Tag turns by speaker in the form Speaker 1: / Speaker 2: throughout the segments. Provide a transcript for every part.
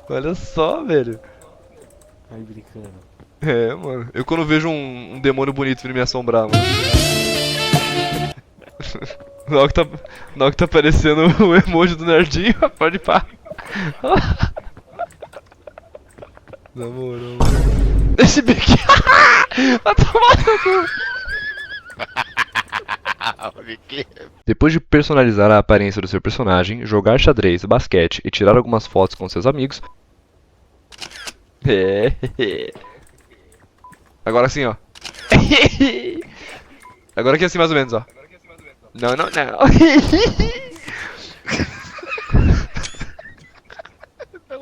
Speaker 1: Olha só, velho.
Speaker 2: Aí brincando.
Speaker 1: É, mano. Eu quando vejo um demônio bonito vindo me assombrar, mano. Na hora que tá aparecendo o emoji do nerdinho, pode pá. Na moral. Esse biquinho. Vai tomar no cu. Depois de personalizar a aparência do seu personagem, jogar xadrez, basquete e tirar algumas fotos com seus amigos. Agora sim, ó. Agora aqui assim mais ou menos, ó. Não, não, não.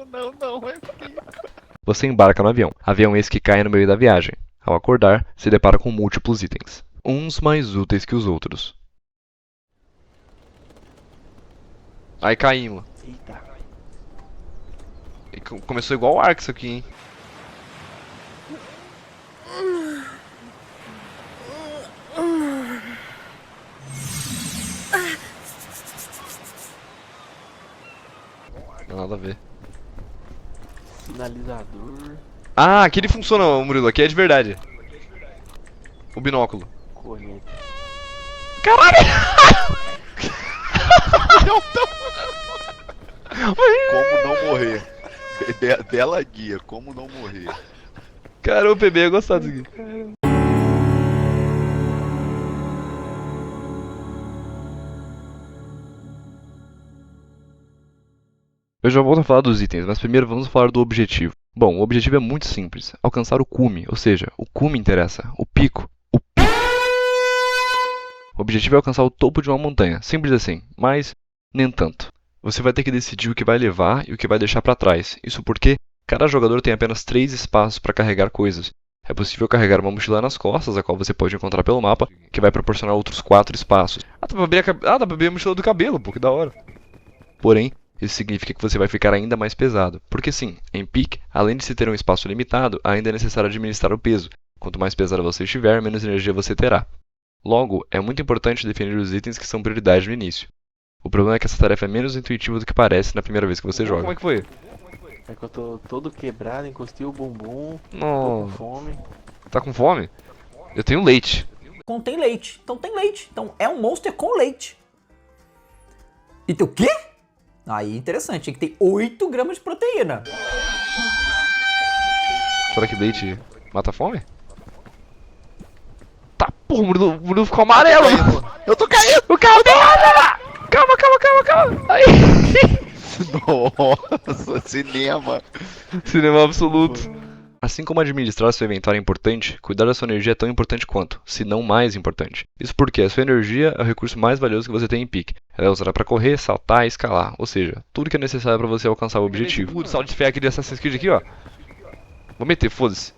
Speaker 3: Não, é
Speaker 1: Você embarca no avião. Avião esse que cai no meio da viagem. Ao acordar, se depara com múltiplos itens. Uns mais úteis que os outros. Aí caímos.
Speaker 2: Eita.
Speaker 1: E começou igual o Ark isso aqui, hein? Não, nada a ver.
Speaker 2: Sinalizador.
Speaker 1: Ah, aquele funciona, Murilo. Aqui é de verdade. O binóculo.
Speaker 2: Corneta.
Speaker 1: Caralho!
Speaker 3: Como não morrer? Bela guia, como não morrer?
Speaker 1: Cara, o PB ia gostar disso aqui. Eu já volto a falar dos itens, mas primeiro vamos falar do objetivo. Bom, o objetivo é muito simples. Alcançar o cume, ou seja, o cume interessa. O pico. O pico. O objetivo é alcançar o topo de uma montanha. Simples assim, mas nem tanto. Você vai ter que decidir o que vai levar e o que vai deixar para trás. Isso porque cada jogador tem apenas 3 espaços para carregar coisas. É possível carregar uma mochila nas costas, a qual você pode encontrar pelo mapa, que vai proporcionar outros 4 espaços. Ah, dá pra abrir a mochila do cabelo, pô, que da hora. Porém, isso significa que você vai ficar ainda mais pesado. Porque sim, em Peak, além de se ter um espaço limitado, ainda é necessário administrar o peso. Quanto mais pesado você estiver, menos energia você terá. Logo, é muito importante definir os itens que são prioridade no início. O problema é que essa tarefa é menos intuitiva do que parece na primeira vez que você joga. Como é que foi?
Speaker 2: É que eu tô todo quebrado, encostei o bumbum, tô com
Speaker 1: Não.
Speaker 2: fome.
Speaker 1: Tá com fome? Eu tenho leite.
Speaker 4: Contém leite. Então tem leite. Então é um Monster com leite. E tem o quê? Aí interessante, tinha que ter 8 gramas de proteína.
Speaker 1: Será que leite mata a fome? Tá, porra, o Murilo ficou amarelo.
Speaker 3: Eu tô caindo!
Speaker 1: O carro deu água! Calma. Aí.
Speaker 3: Nossa, cinema!
Speaker 1: Cinema absoluto. Assim como administrar seu inventário é importante, cuidar da sua energia é tão importante quanto, se não mais importante. Isso porque a sua energia é o recurso mais valioso que você tem em Peak. Ela é usada para correr, saltar e escalar, ou seja, tudo que é necessário para você alcançar o objetivo. O salto de fé aqui de Assassin's Creed aqui, ó. Vou meter, foda-se.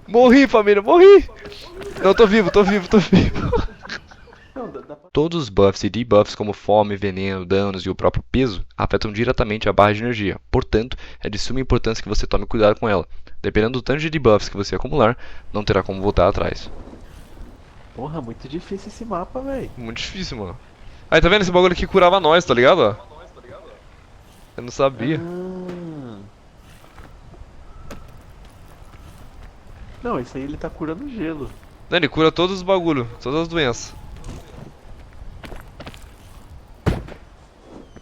Speaker 1: Morri, família, morri! Não, tô vivo.
Speaker 2: Não, dá pra...
Speaker 1: Todos os buffs e debuffs, como fome, veneno, danos e o próprio peso, afetam diretamente a barra de energia. Portanto, é de suma importância que você tome cuidado com ela. Dependendo do tanto de debuffs que você acumular, não terá como voltar atrás.
Speaker 2: Porra, muito difícil esse mapa, velho.
Speaker 1: Muito difícil, mano. Aí, tá vendo? Esse bagulho aqui curava nós, tá ligado? Ó? Eu não sabia.
Speaker 2: Não, isso aí ele tá curando gelo.
Speaker 1: Não, ele cura todos os bagulhos, todas as doenças.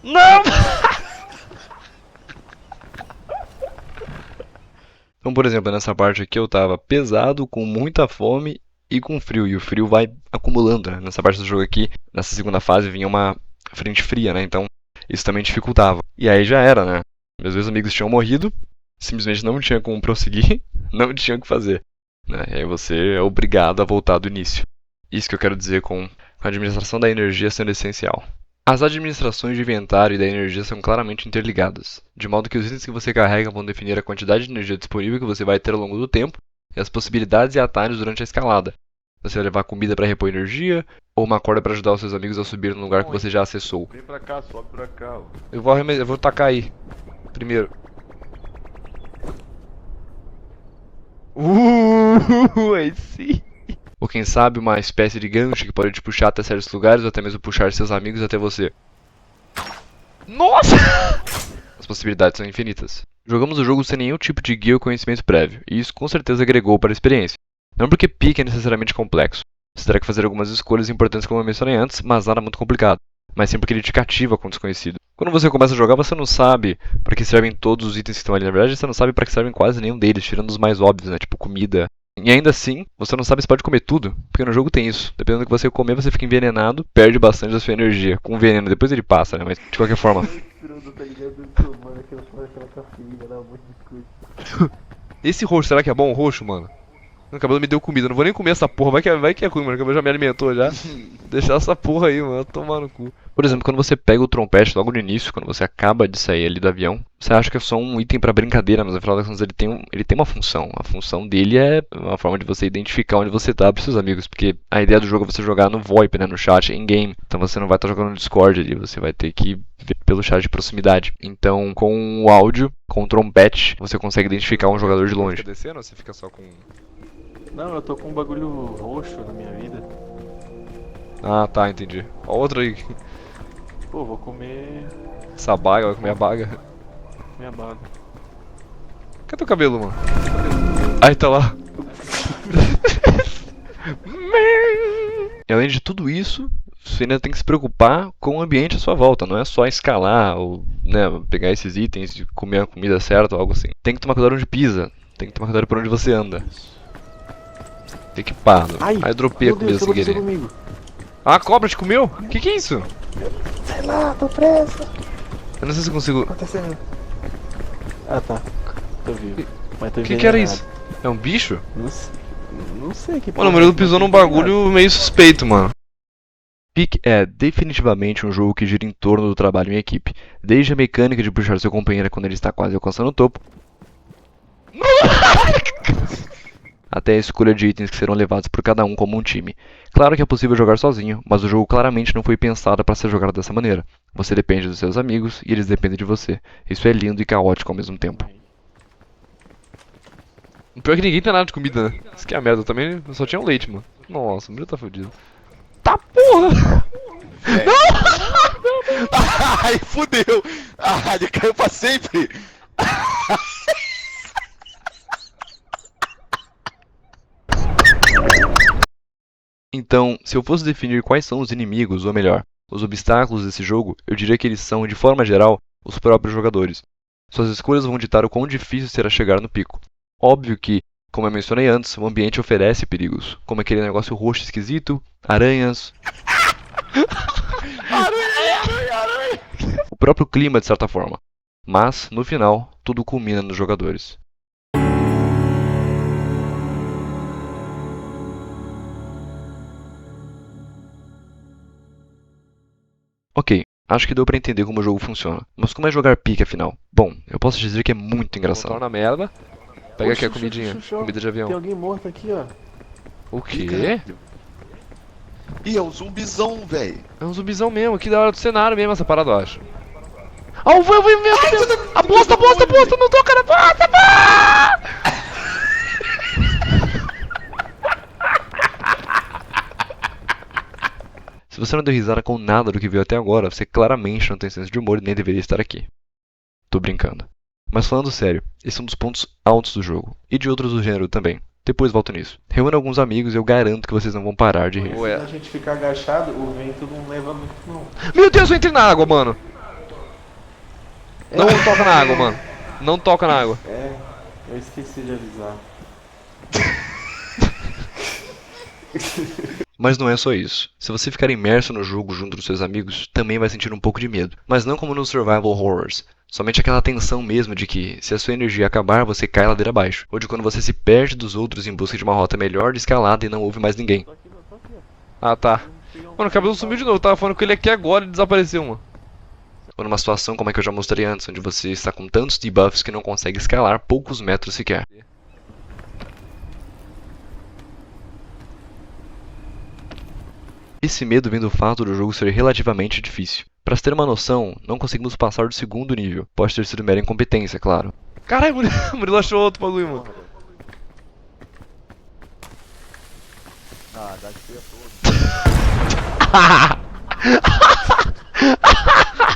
Speaker 1: Não! Então, por exemplo, nessa parte aqui eu tava pesado, com muita fome e com frio. E o frio vai acumulando, né? Nessa parte do jogo aqui, nessa segunda fase, vinha uma frente fria, né? Então, isso também dificultava. E aí já era, né? Meus dois amigos tinham morrido, simplesmente não tinha como prosseguir, não tinha o que fazer. Né? E aí você é obrigado a voltar do início. Isso que eu quero dizer com a administração da energia sendo essencial. As administrações de inventário e da energia são claramente interligadas, de modo que os itens que você carrega vão definir a quantidade de energia disponível que você vai ter ao longo do tempo e as possibilidades e atalhos durante a escalada. Você vai levar comida para repor energia ou uma corda para ajudar os seus amigos a subir no lugar que você já acessou.
Speaker 3: Vem pra cá, sobe pra cá. Ó.
Speaker 1: Eu vou tacar aí. Primeiro. Aí sim. Ou quem sabe uma espécie de gancho que pode te puxar até certos lugares ou até mesmo puxar seus amigos até você. Nossa! As possibilidades são infinitas. Jogamos o jogo sem nenhum tipo de guia ou conhecimento prévio, e isso com certeza agregou para a experiência. Não porque Peak é necessariamente complexo. Você terá que fazer algumas escolhas importantes como eu mencionei antes, mas nada muito complicado. Mas sim porque ele te cativa com o desconhecido. Quando você começa a jogar, você não sabe para que servem todos os itens que estão ali. Na verdade, você não sabe para que servem quase nenhum deles, tirando os mais óbvios, né? Tipo comida. E ainda assim, você não sabe se pode comer tudo, porque no jogo tem isso. Dependendo do que você comer, você fica envenenado, perde bastante da sua energia. Com o veneno, depois ele passa, né? Mas de qualquer forma. Esse roxo, será que é bom o roxo, mano? O cabelo me deu comida, não vou nem comer essa porra, vai que é ruim, mano, o cabelo já me alimentou já. Deixar essa porra aí, mano, tomar no cu. Por exemplo, quando você pega o trompete logo no início, quando você acaba de sair ali do avião, você acha que é só um item pra brincadeira, mas no final das contas ele tem uma função. A função dele é uma forma de você identificar onde você tá pros seus amigos, porque a ideia do jogo é você jogar no VoIP, né, no chat, in-game. Então você não vai estar jogando no Discord ali, você vai ter que ver pelo chat de proximidade. Então, com o áudio, com o trompete, você consegue identificar um jogador de longe.
Speaker 5: Fica descendo ou você fica só com...
Speaker 2: Não, eu tô com um bagulho roxo na minha vida.
Speaker 5: Ah, tá, entendi. Ó, outro aí.
Speaker 2: Pô, vou comer
Speaker 5: Essa baga, vai comer a baga.
Speaker 2: minha baga.
Speaker 5: Cadê teu cabelo, mano? Ai, tá lá.
Speaker 1: E além de tudo isso, você ainda tem que se preocupar com o ambiente à sua volta. Não é só escalar ou, né, pegar esses itens e comer a comida certa ou algo assim. Tem que tomar cuidado onde pisa. Tem que tomar cuidado por onde você anda. Equipado.
Speaker 2: Ai,
Speaker 1: Aí eu dropei a
Speaker 2: meu
Speaker 1: comida
Speaker 2: Deus, o
Speaker 1: sem
Speaker 2: que aconteceu
Speaker 1: querer.
Speaker 2: comigo?
Speaker 5: Ah, a cobra te comeu? Que é isso?
Speaker 2: Sei lá, tô pressa.
Speaker 1: Eu não sei se eu consigo...
Speaker 2: Acontecendo. Ah, tá. Tô vivo. Mas tô
Speaker 5: O que era
Speaker 2: envenenado.
Speaker 5: isso? É um bicho?
Speaker 2: Não sei que
Speaker 5: Mano, o Murilo pisou num bagulho meio suspeito, mano.
Speaker 1: Peak é definitivamente um jogo que gira em torno do trabalho em equipe. Desde a mecânica de puxar seu companheiro quando ele está quase alcançando o topo, até a escolha de itens que serão levados por cada um como um time. Claro que é possível jogar sozinho, mas o jogo claramente não foi pensado para ser jogado dessa maneira. Você depende dos seus amigos e eles dependem de você. Isso é lindo e caótico ao mesmo tempo.
Speaker 5: O pior é que ninguém tem nada de comida, né? Isso que é a merda, também só tinha um leite, mano. Nossa, o Murilo tá fudido. Tá porra!
Speaker 3: Ai, fudeu! Ah, ele caiu pra sempre!
Speaker 1: Então, se eu fosse definir quais são os inimigos, ou melhor, os obstáculos desse jogo, eu diria que eles são, de forma geral, os próprios jogadores. Suas escolhas vão ditar o quão difícil será chegar no pico. Óbvio que, como eu mencionei antes, o ambiente oferece perigos, como aquele negócio roxo esquisito, aranhas, o próprio clima de certa forma. Mas, no final, tudo culmina nos jogadores. Ok, acho que deu pra entender como o jogo funciona. Mas como é jogar Peak afinal? Bom, eu posso dizer que é muito engraçado.
Speaker 5: Torna merda. Pega aqui a
Speaker 2: Oxi,
Speaker 5: comidinha.
Speaker 2: oxi, oxi,
Speaker 5: Comida de
Speaker 2: Tem
Speaker 5: avião.
Speaker 2: alguém morto aqui, ó.
Speaker 5: O quê?
Speaker 3: Ih, é um zumbizão, velho.
Speaker 5: É um zumbizão mesmo, que da hora do cenário mesmo essa parada, eu acho. Ah, o vento! A bosta, não toca na bosta, pá!
Speaker 1: Se você não deu risada com nada do que viu até agora, você claramente não tem senso de humor e nem deveria estar aqui. Tô brincando. Mas falando sério, esse é um dos pontos altos do jogo, e de outros do gênero também. Depois volto nisso. Reúna alguns amigos e eu garanto que vocês não vão parar de rir.
Speaker 2: Se a gente ficar agachado, o vento não leva muito, não.
Speaker 5: Meu Deus, eu entrei na água, mano. Não toca na água, mano. Não toca na água.
Speaker 2: É, eu esqueci de avisar.
Speaker 1: Mas não é só isso. Se você ficar imerso no jogo junto dos seus amigos, também vai sentir um pouco de medo. Mas não como nos survival horrors. Somente aquela tensão mesmo de que, se a sua energia acabar, você cai ladeira abaixo. Ou de quando você se perde dos outros em busca de uma rota melhor de escalada e não ouve mais ninguém.
Speaker 5: Ah, tá. Mano, o cabelo sumiu de novo. Eu tava falando com ele aqui agora e desapareceu, mano.
Speaker 1: Ou numa situação como a que eu já mostrei antes, onde você está com tantos debuffs que não consegue escalar poucos metros sequer. Esse medo vem do fato do jogo ser relativamente difícil. Pra se ter uma noção, não conseguimos passar do segundo nível. Pode ter sido mera incompetência, claro.
Speaker 5: Caralho, o Murilo achou outro bagulho, mano.
Speaker 3: Ah, dá que todo.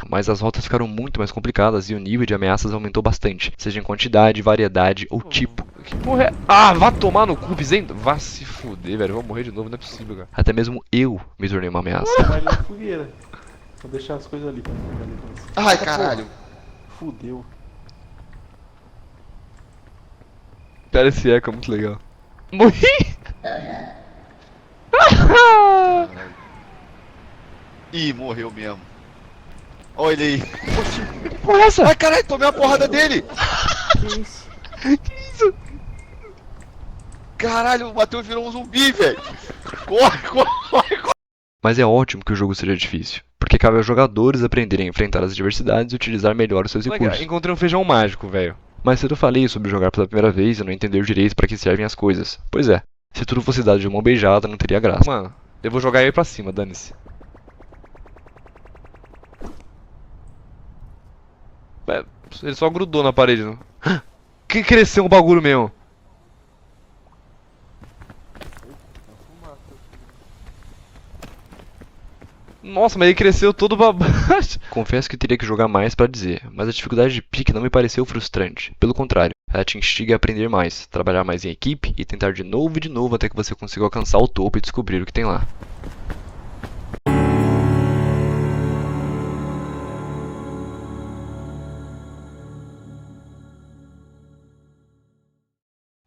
Speaker 1: Mas as rotas ficaram muito mais complicadas e o nível de ameaças aumentou bastante, seja em quantidade, variedade ou tipo.
Speaker 5: Que porra é? Ah, vá tomar no cu, Vizendo. Vá se fuder, velho. Vou morrer de novo, não é possível, cara.
Speaker 1: Até mesmo eu me tornei uma ameaça.
Speaker 2: Vai ali fogueira. Vou deixar as coisas ali pra pegar ali pra você.
Speaker 3: Ai, caralho.
Speaker 2: Fudeu.
Speaker 5: Cara, esse eco é muito legal. Morri!
Speaker 3: Ih, morreu mesmo. Olha ele aí.
Speaker 5: Que porra é essa?
Speaker 3: Ai, caralho, tomei a porrada dele.
Speaker 2: Que isso?
Speaker 3: Caralho, o Matheus virou um zumbi, velho. Corre, corre, corre.
Speaker 1: Mas é ótimo que o jogo seja difícil, porque cabe aos jogadores aprenderem a enfrentar as adversidades e utilizar melhor os seus recursos.
Speaker 5: Encontrei um feijão mágico, velho.
Speaker 1: Mas cedo eu falei sobre jogar pela primeira vez e não entender direito para que servem as coisas. Pois é, se tudo fosse dado de mão beijada, não teria graça.
Speaker 5: Mano, eu vou jogar ele pra cima, dane-se. É, ele só grudou na parede, não? Que cresceu um bagulho mesmo. Nossa, mas ele cresceu todo baixo.
Speaker 1: Confesso que teria que jogar mais para dizer, mas a dificuldade de pique não me pareceu frustrante. Pelo contrário, ela te instiga a aprender mais, trabalhar mais em equipe e tentar de novo e de novo até que você consiga alcançar o topo e descobrir o que tem lá.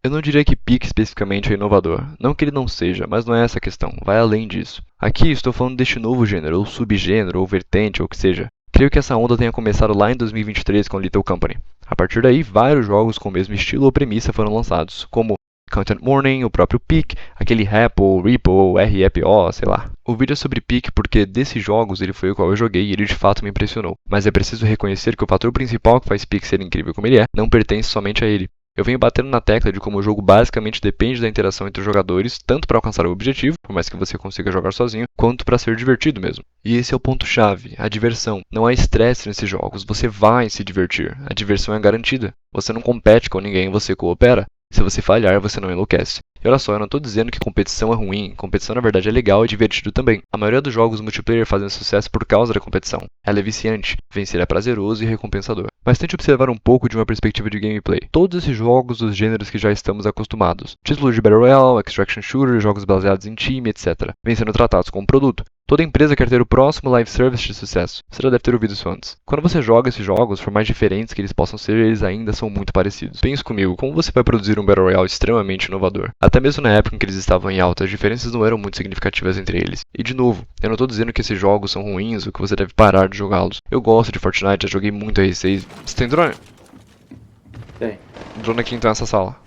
Speaker 1: Eu não diria que pique especificamente é inovador, não que ele não seja, mas não é essa a questão, vai além disso. Aqui estou falando deste novo gênero, ou subgênero, ou vertente, ou o que seja. Creio que essa onda tenha começado lá em 2023 com Little Company. A partir daí, vários jogos com o mesmo estilo ou premissa foram lançados, como Content Morning, o próprio Peak, aquele Rap ou Ripple ou REPO, sei lá. O vídeo é sobre Peak porque desses jogos ele foi o qual eu joguei e ele de fato me impressionou. Mas é preciso reconhecer que o fator principal que faz Peak ser incrível como ele é, não pertence somente a ele. Eu venho batendo na tecla de como o jogo basicamente depende da interação entre os jogadores, tanto para alcançar o objetivo, por mais que você consiga jogar sozinho, quanto para ser divertido mesmo. E esse é o ponto-chave, a diversão. Não há estresse nesses jogos, você vai se divertir. A diversão é garantida. Você não compete com ninguém, você coopera. Se você falhar, você não enlouquece. E olha só, eu não estou dizendo que competição é ruim, competição na verdade é legal e divertido também. A maioria dos jogos multiplayer fazem sucesso por causa da competição. Ela é viciante, vencer é prazeroso e recompensador. Mas tente observar um pouco de uma perspectiva de gameplay. Todos esses jogos dos gêneros que já estamos acostumados. Títulos de Battle Royale, Extraction Shooter, jogos baseados em time, etc. Vêm sendo tratados como produto. Toda empresa quer ter o próximo live service de sucesso. Você já deve ter ouvido isso antes. Quando você joga esses jogos, por mais diferentes que eles possam ser, eles ainda são muito parecidos. Pense comigo, como você vai produzir um Battle Royale extremamente inovador? Até mesmo na época em que eles estavam em alta, as diferenças não eram muito significativas entre eles. E de novo, eu não estou dizendo que esses jogos são ruins ou que você deve parar de jogá-los. Eu gosto de Fortnite, já joguei muito R6. Você tem drone?
Speaker 2: Tem.
Speaker 5: Drone aqui então nessa sala.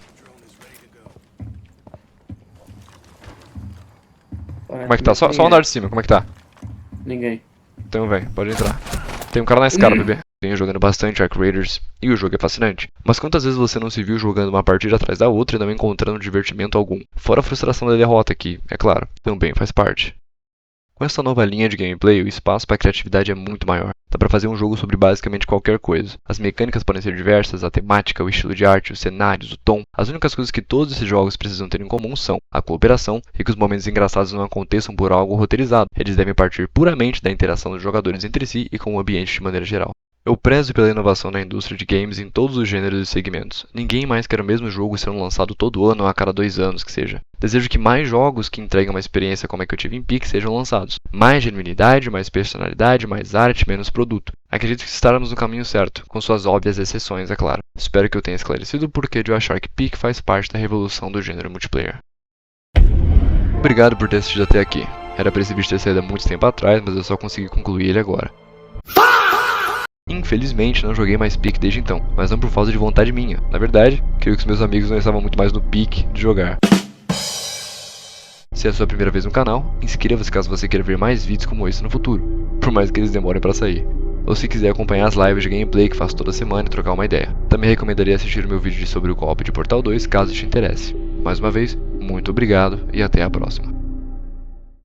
Speaker 5: Como é que tá? Só o andar de cima, como é que tá?
Speaker 2: Ninguém.
Speaker 5: Então vem, pode entrar. Tem um cara na escada, bebê. Venho jogando bastante Ark Raiders e o jogo é fascinante. Mas quantas vezes você não se viu jogando uma partida atrás da outra e não encontrando divertimento algum? Fora a frustração da derrota que, é claro, também faz parte. Com essa nova linha de gameplay, o espaço para criatividade é muito maior. Dá pra fazer um jogo sobre basicamente qualquer coisa. As mecânicas podem ser diversas, a temática, o estilo de arte, os cenários, o tom. As únicas coisas que todos esses jogos precisam ter em comum são a cooperação e que os momentos engraçados não aconteçam por algo roteirizado. Eles devem partir puramente da interação dos jogadores entre si e com o ambiente de maneira geral. Eu prezo pela inovação na indústria de games em todos os gêneros e segmentos. Ninguém mais quer o mesmo jogo sendo lançado todo ano ou a cada 2 anos que seja. Desejo que mais jogos que entregam uma experiência como a que eu tive em Peak sejam lançados. Mais genuinidade, mais personalidade, mais arte, menos produto. Acredito que estarmos no caminho certo, com suas óbvias exceções, é claro. Espero que eu tenha esclarecido o porquê de eu achar que Peak faz parte da revolução do gênero multiplayer. Obrigado por ter assistido até aqui. Era pra esse vídeo ter saído há muito tempo atrás, mas eu só consegui concluir ele agora. Infelizmente não joguei mais Peak desde então, mas não por falta de vontade minha. Na verdade, creio que os meus amigos não estavam muito mais no Peak de jogar. Se é a sua primeira vez no canal, inscreva-se caso você queira ver mais vídeos como esse no futuro, por mais que eles demorem para sair. Ou se quiser acompanhar as lives de gameplay que faço toda semana e trocar uma ideia. Também recomendaria assistir o meu vídeo sobre o co-op de Portal 2 caso te interesse. Mais uma vez, muito obrigado e até a próxima.